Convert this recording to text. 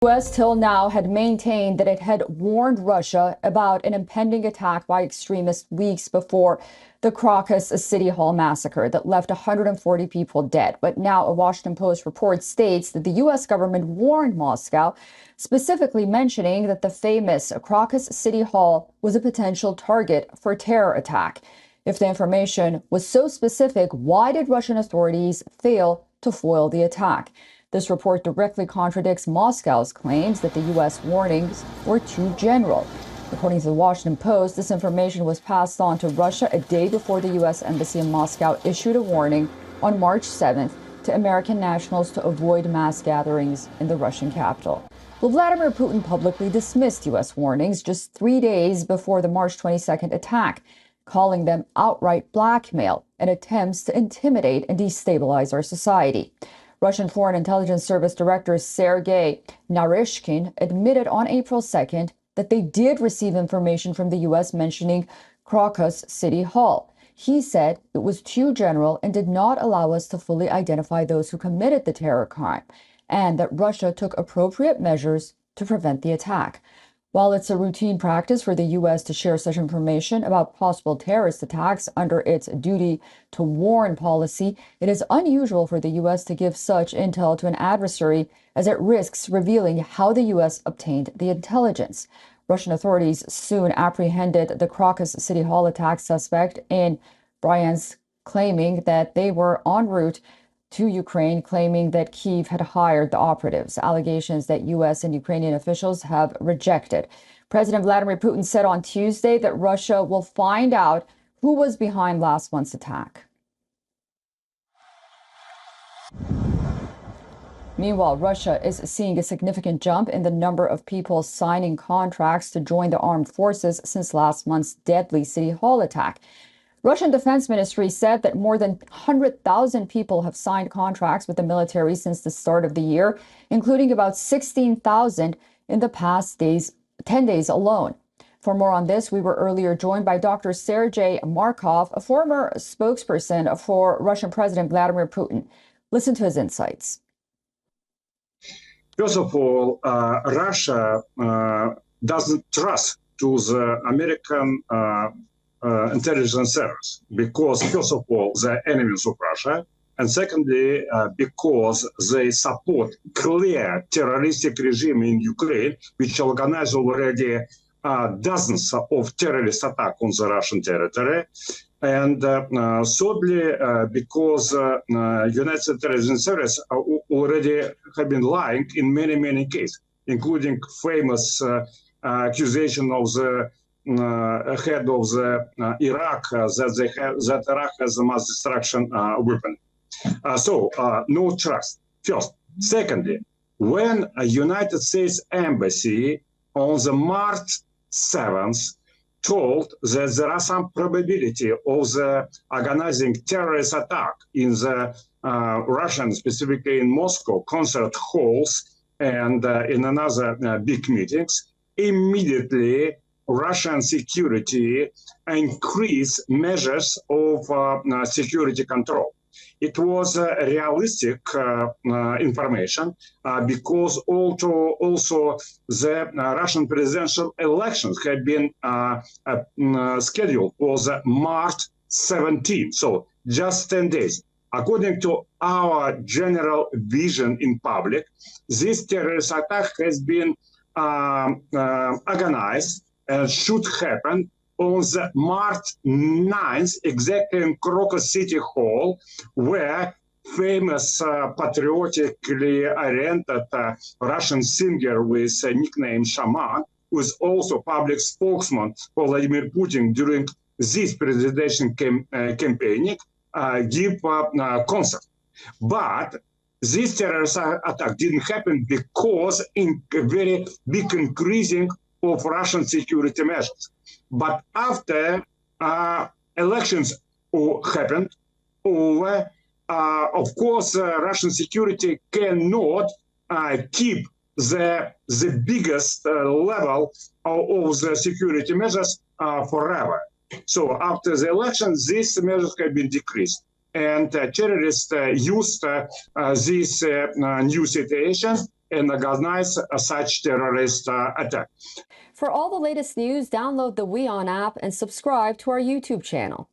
The U.S. till now had maintained that it had warned Russia about an impending attack by extremists weeks before the Crocus City Hall massacre that left 140 people dead. But now a Washington Post report states that the U.S. government warned Moscow, specifically mentioning that the famous Crocus City Hall was a potential target for a terror attack. If the information was so specific, why did Russian authorities fail to foil the attack? This report directly contradicts Moscow's claims that the U.S. warnings were too general. According to the Washington Post, this information was passed on to Russia a day before the U.S. Embassy in Moscow issued a warning on March 7th to American nationals to avoid mass gatherings in the Russian capital. Well, Vladimir Putin publicly dismissed U.S. warnings just 3 days before the March 22nd attack, calling them outright blackmail and attempts to intimidate and destabilize our society. Russian Foreign Intelligence Service Director Sergei Naryshkin admitted on April 2nd that they did receive information from the U.S. mentioning Crocus City Hall. He said it was too general and did not allow us to fully identify those who committed the terror crime, and that Russia took appropriate measures to prevent the attack. While it's a routine practice for the U.S. to share such information about possible terrorist attacks under its duty to warn policy, it is unusual for the U.S. to give such intel to an adversary, as it risks revealing how the U.S. obtained the intelligence. Russian authorities soon apprehended the Crocus City Hall attack suspect in Bryansk, claiming that they were en route to Ukraine, claiming that Kyiv had hired the operatives, allegations that U.S. and Ukrainian officials have rejected. President Vladimir Putin said on Tuesday that Russia will find out who was behind last month's attack. Meanwhile, Russia is seeing a significant jump in the number of people signing contracts to join the armed forces since last month's deadly City Hall attack. Russian Defense Ministry said that more than 100,000 people have signed contracts with the military since the start of the year, including about 16,000 in the past 10 days alone. For more on this, we were earlier joined by Dr. Sergei Markov, a former spokesperson for Russian President Vladimir Putin. Listen to his insights. First of all, Russia doesn't trust to the American intelligence service because, first of all, they're enemies of Russia, and secondly, because they support clear terroristic regime in Ukraine, which organized already dozens of terrorist attacks on the Russian territory, and thirdly, because United Intelligence Service already have been lying in many cases, including famous accusation of the head of the Iraq that Iraq has a mass destruction weapon. So no trust. First, secondly, when a United States embassy on the March 7th told that there are some probability of the organizing terrorist attack in the Russian, specifically in Moscow, concert halls and in another big meetings, immediately Russian security increased measures of security control. It was realistic information because also the Russian presidential elections had been scheduled for the March 17th, so just 10 days. According to our general vision in public, this terrorist attack has been organized and should happen on the March 9th, exactly in Crocus City Hall, where famous patriotically oriented Russian singer with a nickname Shaman, who is also public spokesman for Vladimir Putin during this presidential campaign, give a concert. But this terrorist attack didn't happen because in a very big increasing of Russian security measures. But after elections happened, of course, Russian security cannot keep the biggest level of the security measures forever. So after the election, these measures have been decreased. And terrorists used this new situation and organize such terrorist attack. For all the latest news, download the WION app and subscribe to our YouTube channel.